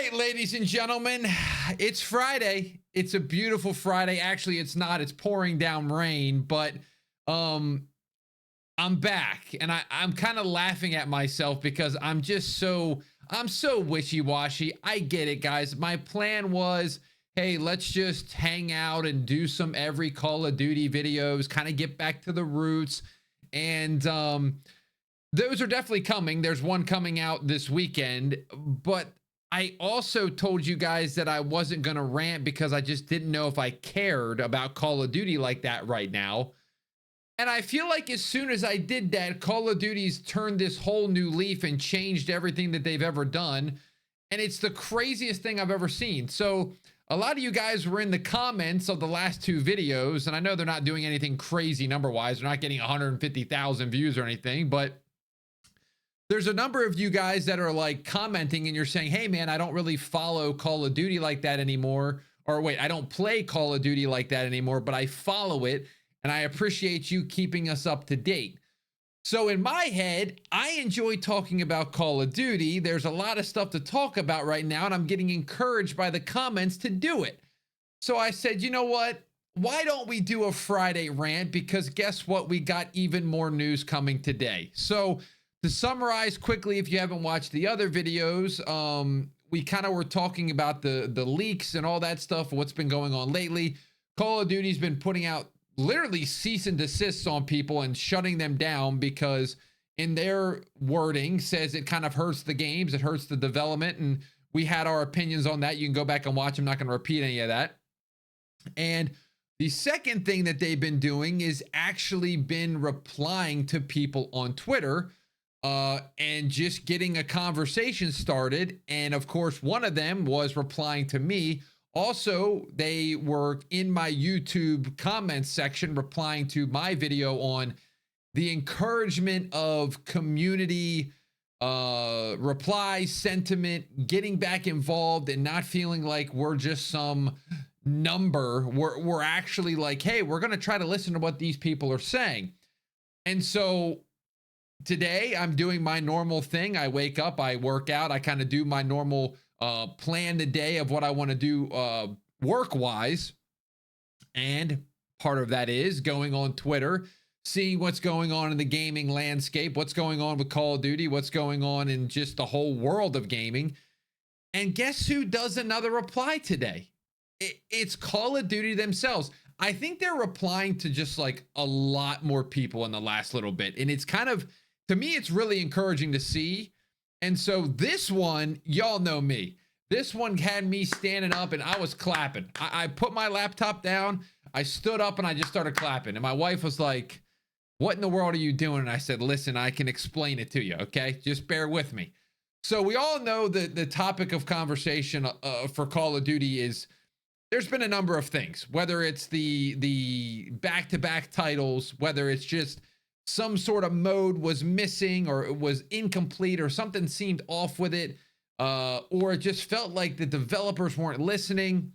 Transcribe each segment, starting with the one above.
right, ladies and gentlemen, it's Friday. It's a beautiful Friday. Actually, it's not. It's pouring down rain, but I'm back, and I'm kind of laughing at myself because I'm so wishy-washy. I get it, guys. My plan was, hey, let's just hang out and do some every Call of Duty videos, kind of get back to the roots, and those are definitely coming. There's one coming out this weekend, but I also told you guys that I wasn't going to rant because I just didn't know if I cared about Call of Duty like that right now. And I feel like as soon as I did that, Call of Duty's turned this whole new leaf and changed everything that they've ever done. And it's the craziest thing I've ever seen. So a lot of you guys were in the comments of the last two videos, and I know they're not doing anything crazy number-wise. They're not getting 150,000 views or anything, but there's a number of you guys that are like commenting and you're saying, hey man, I don't really follow Call of Duty like that anymore. Or wait, I don't play Call of Duty like that anymore, but I follow it. And I appreciate you keeping us up to date. So in my head, I enjoy talking about Call of Duty. There's a lot of stuff to talk about right now, and I'm getting encouraged by the comments to do it. So I said, you know what? Why don't we do a Friday rant? Because guess what? We got even more news coming today. So to summarize quickly, if you haven't watched the other videos, we kind of were talking about the leaks and all that stuff, what's been going on lately. Call of Duty's been putting out literally cease and desists on people and shutting them down because in their wording says it kind of hurts the games, it hurts the development, and we had our opinions on that. You can go back and watch. I'm not going to repeat any of that. And the second thing that they've been doing is actually been replying to people on Twitter and just getting a conversation started. And of course, one of them was replying to me. Also, they were in my YouTube comments section replying to my video on the encouragement of community reply, sentiment, getting back involved and not feeling like we're just some number. We're actually like, hey, we're going to try to listen to what these people are saying. And so today I'm doing my normal thing. I wake up, I work out, I kind of do my normal plan the day of what I want to do work-wise. And part of that is going on Twitter, seeing what's going on in the gaming landscape, what's going on with Call of Duty, what's going on in just the whole world of gaming. And guess who does another reply today? It's Call of Duty themselves. I think they're replying to just like a lot more people in the last little bit. And it's kind of, to me, it's really encouraging to see. And so this one, y'all know me. This one had me standing up and I was clapping. I put my laptop down, I stood up and I just started clapping. And my wife was like, what in the world are you doing? And I said, listen, I can explain it to you, okay? Just bear with me. So we all know that the topic of conversation for Call of Duty is, there's been a number of things, whether it's the back-to-back titles, whether it's just some sort of mode was missing or it was incomplete or something seemed off with it, or it just felt like the developers weren't listening.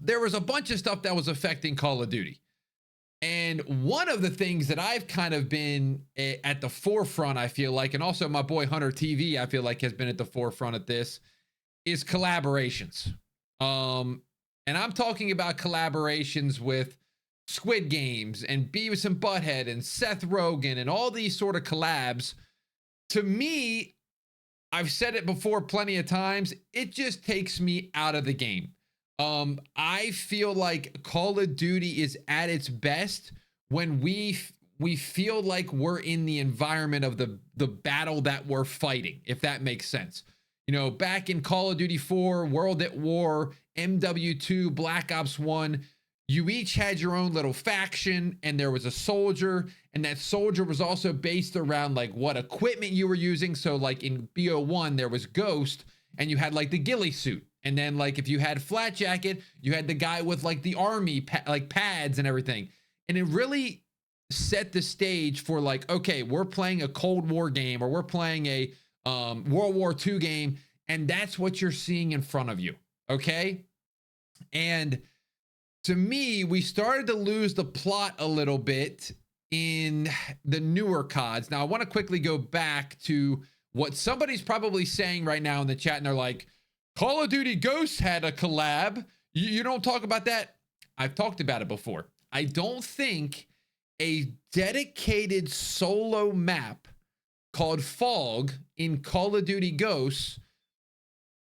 There was a bunch of stuff that was affecting Call of Duty. And one of the things that I've kind of been at the forefront, I feel like, and also my boy Hunter TV, I feel like has been at the forefront of this, is collaborations. And I'm talking about collaborations with Squid Games and Beavis and Butthead and Seth Rogen and all these sort of collabs. To me, I've said it before plenty of times, it just takes me out of the game. I feel like Call of Duty is at its best when we feel like we're in the environment of the battle that we're fighting, if that makes sense. You know, back in Call of Duty 4, World at War, MW2, Black Ops 1, you each had your own little faction and there was a soldier, and that soldier was also based around like what equipment you were using. So like in BO1, there was Ghost and you had like the ghillie suit. And then like if you had Flat Jacket, you had the guy with like the army like pads and everything. And it really set the stage for like, okay, we're playing a Cold War game or we're playing a World War II game. And that's what you're seeing in front of you. Okay. And to me, we started to lose the plot a little bit in the newer CODs. Now, I want to quickly go back to what somebody's probably saying right now in the chat, and they're like, Call of Duty Ghosts had a collab. You don't talk about that. I've talked about it before. I don't think a dedicated solo map called Fog in Call of Duty Ghosts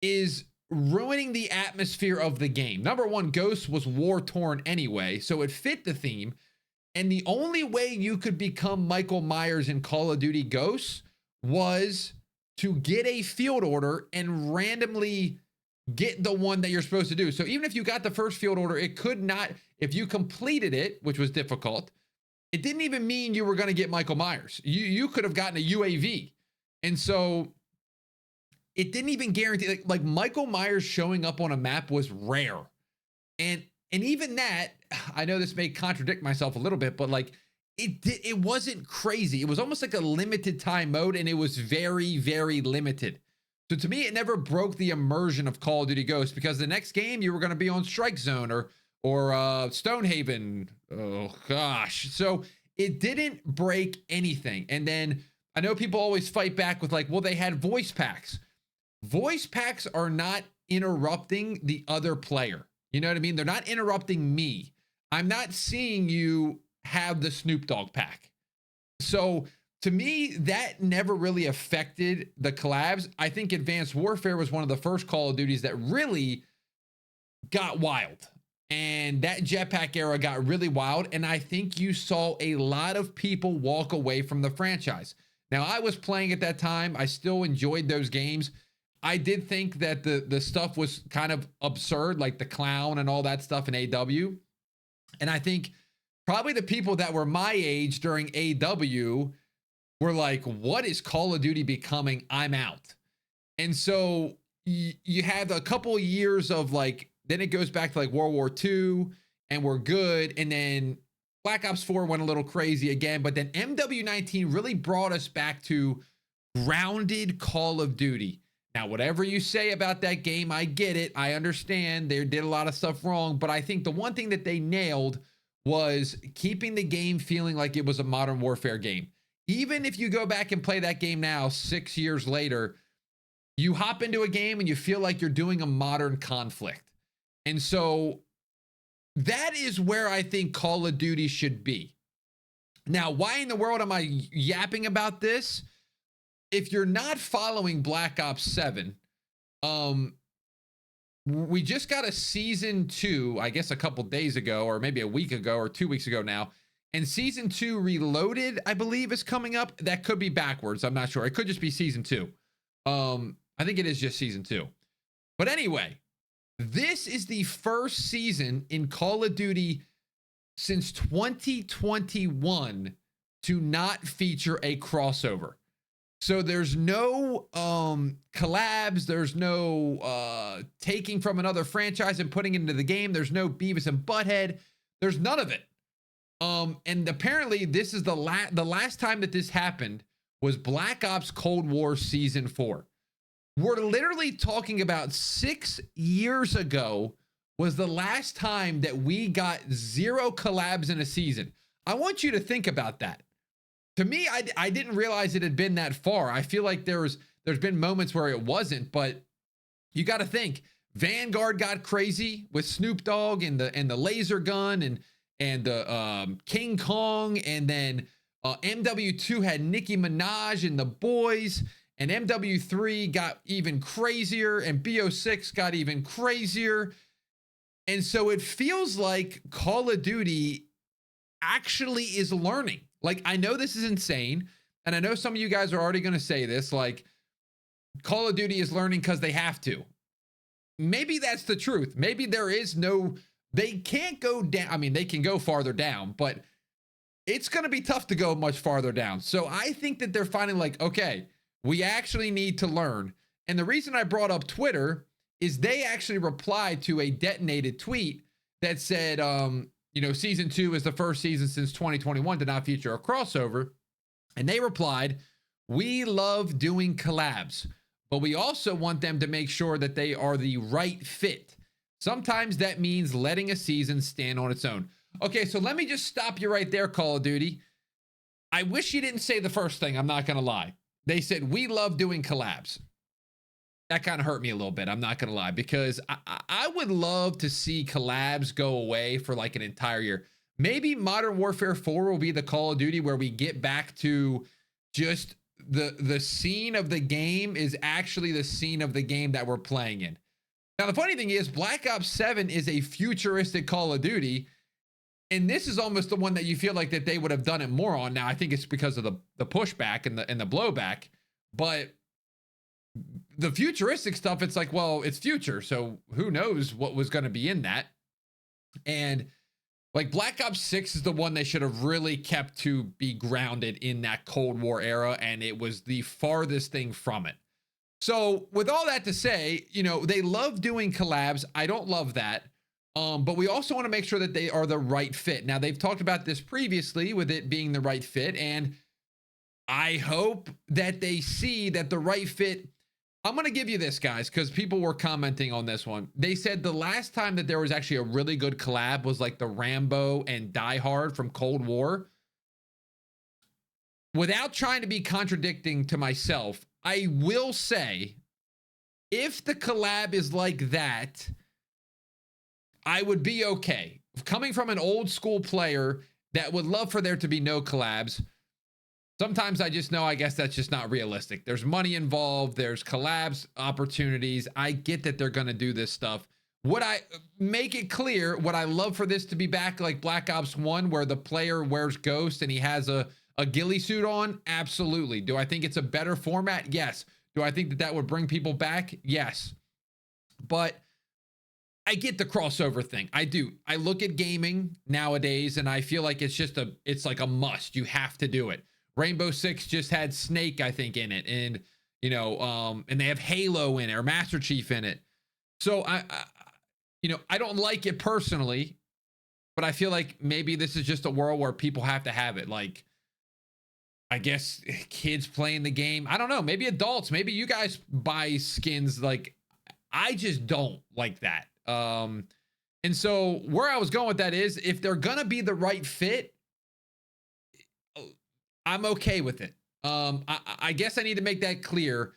is ruining the atmosphere of the game. Number one, Ghosts was war-torn anyway, so it fit the theme. And the only way you could become Michael Myers in Call of Duty Ghosts was to get a field order and randomly get the one that you're supposed to do. So even if you got the first field order, it could not, if you completed it, which was difficult, it didn't even mean you were going to get Michael Myers. You could have gotten a UAV. And so it didn't even guarantee, like Michael Myers showing up on a map was rare. And even that, I know this may contradict myself a little bit, but like it wasn't crazy. It was almost like a limited time mode, and it was very, very limited. So to me, it never broke the immersion of Call of Duty Ghosts, because the next game you were going to be on Strike Zone or Stonehaven. Oh gosh. So it didn't break anything. And then I know people always fight back with like, well, they had voice packs. Voice packs are not interrupting the other player. You know what I mean? They're not interrupting me. I'm not seeing you have the Snoop Dogg pack. So to me, that never really affected the collabs. I think Advanced Warfare was one of the first Call of Duties that really got wild. And that jetpack era got really wild. And I think you saw a lot of people walk away from the franchise. Now, I was playing at that time. I still enjoyed those games. I did think that the stuff was kind of absurd, like the clown and all that stuff in AW. And I think probably the people that were my age during AW were like, what is Call of Duty becoming? I'm out. And so you had a couple of years of like, then it goes back to like World War II and we're good. And then Black Ops 4 went a little crazy again. But then MW19 really brought us back to grounded Call of Duty. Now, whatever you say about that game, I get it. I understand they did a lot of stuff wrong. But I think the one thing that they nailed was keeping the game feeling like it was a Modern Warfare game. Even if you go back and play that game now, 6 years later, you hop into a game and you feel like you're doing a modern conflict. And so that is where I think Call of Duty should be. Now, why in the world am I yapping about this? If you're not following Black Ops 7, we just got a season 2, I guess a couple days ago, or maybe a week ago or 2 weeks ago now. And season 2 Reloaded, I believe, is coming up. That could be backwards. I'm not sure. It could just be season 2. I think it is just season 2. But anyway, this is the first season in Call of Duty since 2021 to not feature a crossover. So there's no collabs. There's no taking from another franchise and putting it into the game. There's no Beavis and Butthead. There's none of it. And apparently this is the last time that this happened was Black Ops Cold War Season 4. We're literally talking about 6 years ago was the last time that we got 0 collabs in a season. I want you to think about that. To me, I didn't realize it had been that far. I feel like there's been moments where it wasn't, but you got to think Vanguard got crazy with Snoop Dogg and the laser gun and the King Kong, and then MW2 had Nicki Minaj and the boys, and MW3 got even crazier, and BO6 got even crazier. And so it feels like Call of Duty actually is learning. Like, I know this is insane, and I know some of you guys are already going to say this, like, Call of Duty is learning because they have to. Maybe that's the truth. Maybe there is no, they can't go down. I mean, they can go farther down, but it's going to be tough to go much farther down. So I think that they're finding like, okay, we actually need to learn. And the reason I brought up Twitter is they actually replied to a detonated tweet that said, you know, season 2 is the first season since 2021 to not feature a crossover. And they replied, we love doing collabs, but we also want them to make sure that they are the right fit. Sometimes that means letting a season stand on its own. Okay, so let me just stop you right there, Call of Duty. I wish you didn't say the first thing, I'm not going to lie. They said, we love doing collabs. that kind of hurt me a little bit. I'm not gonna lie, because I would love to see collabs go away for like an entire year. Maybe Modern Warfare 4 will be the Call of Duty where we get back to just the scene of the game is actually the scene of the game that we're playing in. Now, the funny thing is, Black Ops 7 is a futuristic Call of Duty, and this is almost the one that you feel like that they would have done it more on. Now, I think it's because of the pushback and the blowback, but the futuristic stuff, it's like, well, it's future, so who knows what was going to be in that. And like Black Ops 6 is the one they should have really kept to be grounded in that Cold War era, and it was the farthest thing from it. So with all that to say, you know, they love doing collabs. I don't love that. But we also want to make sure that they are the right fit. Now, they've talked about this previously with it being the right fit, and I hope that they see that the right fit. I'm going to give you this, guys, because people were commenting on this one. They said the last time that there was actually a really good collab was like the Rambo and Die Hard from Cold War. Without trying to be contradicting to myself, I will say, if the collab is like that, I would be okay. Coming from an old school player that would love for there to be no collabs, sometimes I just know, I guess that's just not realistic. There's money involved. There's collabs opportunities. I get that they're going to do this stuff. Would I make it clear, would I love for this to be back like Black Ops 1 where the player wears Ghost and he has a ghillie suit on? Absolutely. Do I think it's a better format? Yes. Do I think that that would bring people back? Yes. But I get the crossover thing. I do. I look at gaming nowadays and I feel like it's like a must. You have to do it. Rainbow Six just had Snake, I think, in it, and you know, and they have Halo in it or Master Chief in it. So I don't like it personally, but I feel like maybe this is just a world where people have to have it. Like, I guess kids playing the game. I don't know. Maybe adults. Maybe you guys buy skins. Like, I just don't like that. And so where I was going with that is, if they're gonna be the right fit, I'm okay with it. I guess I need to make that clear.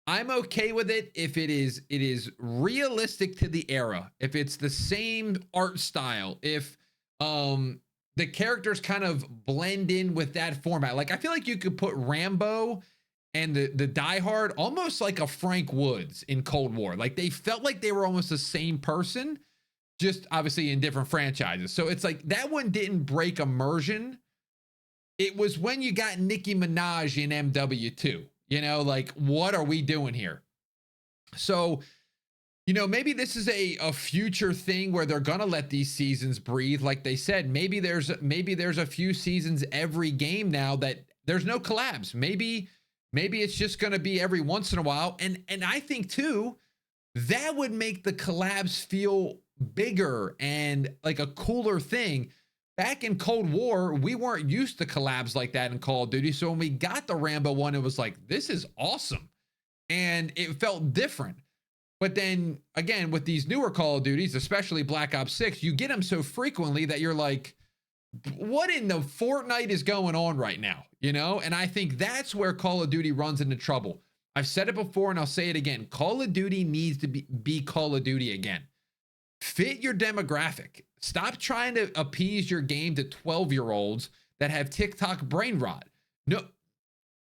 I'm okay with it if it is realistic to the era, if it's the same art style, if the characters kind of blend in with that format. Like, I feel like you could put Rambo and the Die Hard almost like a Frank Woods in Cold War. Like, they felt like they were almost the same person, just obviously in different franchises. So it's like that one didn't break immersion. It was when you got Nicki Minaj in MW2, you know, like, what are we doing here? So, you know, maybe this is a future thing where they're going to let these seasons breathe. Like they said, maybe there's a few seasons every game now that there's no collabs. Maybe it's just going to be every once in a while. And I think too, that would make the collabs feel bigger and like a cooler thing. Back in Cold War, we weren't used to collabs like that in Call of Duty. So when we got the Rambo one, it was like, this is awesome. And it felt different. But then again, with these newer Call of Duties, especially Black Ops 6, you get them so frequently that you're like, what in the Fortnite is going on right now? You know? And I think that's where Call of Duty runs into trouble. I've said it before and I'll say it again. Call of Duty needs to be Call of Duty again. Fit your demographic. Stop trying to appease your game to 12-year-olds that have TikTok brain rot. No,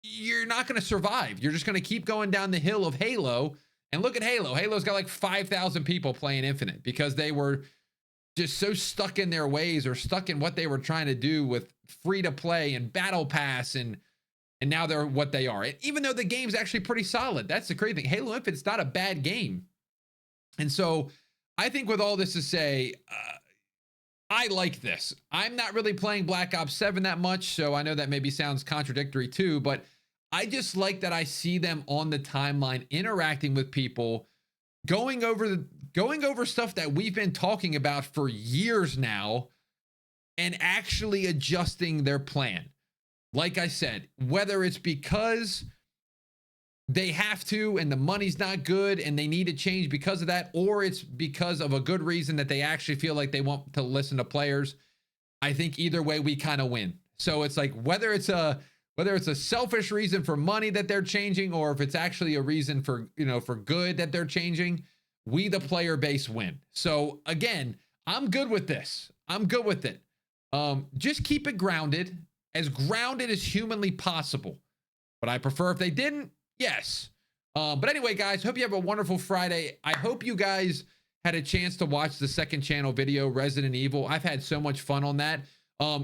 you're not going to survive. You're just going to keep going down the hill of Halo. And look at Halo. Halo's got like 5,000 people playing Infinite because they were just so stuck in their ways or stuck in what they were trying to do with free to play and battle pass, and now they're what they are. And even though the game's actually pretty solid, that's the crazy thing. Halo Infinite's not a bad game. And so I think with all this to say, I like this. I'm not really playing Black Ops 7 that much, so I know that maybe sounds contradictory too, but I just like that I see them on the timeline interacting with people, going over stuff that we've been talking about for years now and actually adjusting their plan. Like I said, whether it's because they have to and the money's not good and they need to change because of that, or it's because of a good reason that they actually feel like they want to listen to players, I think either way we kind of win. So it's like, whether it's a whether it's a selfish reason for money that they're changing, or if it's actually a reason for, for good that they're changing, we, the player base, win. So again, I'm good with this. I'm good with it. Just keep it grounded as humanly possible. But I prefer if they didn't, yes. But anyway, guys, hope you have a wonderful Friday. I hope you guys had a chance to watch the second channel video, Resident Evil. I've had so much fun on that.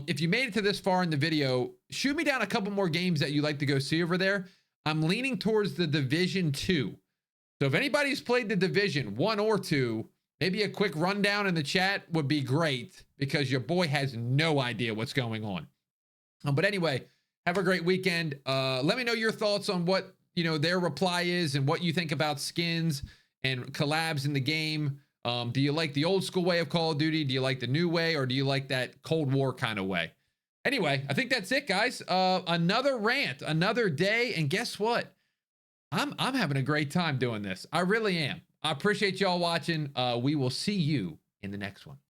If you made it to this far in the video, shoot me down a couple more games that you'd like to go see over there. I'm leaning towards the Division 2. So if anybody's played the Division 1 or 2, maybe a quick rundown in the chat would be great, because your boy has no idea what's going on. But anyway, have a great weekend. Let me know your thoughts on what, their reply is and what you think about skins and collabs in the game. Do you like the old school way of Call of Duty? Do you like the new way, or do you like that Cold War kind of way? Anyway, I think that's it, guys. Another rant, another day. And guess what? I'm having a great time doing this. I really am. I appreciate y'all watching. We will see you in the next one.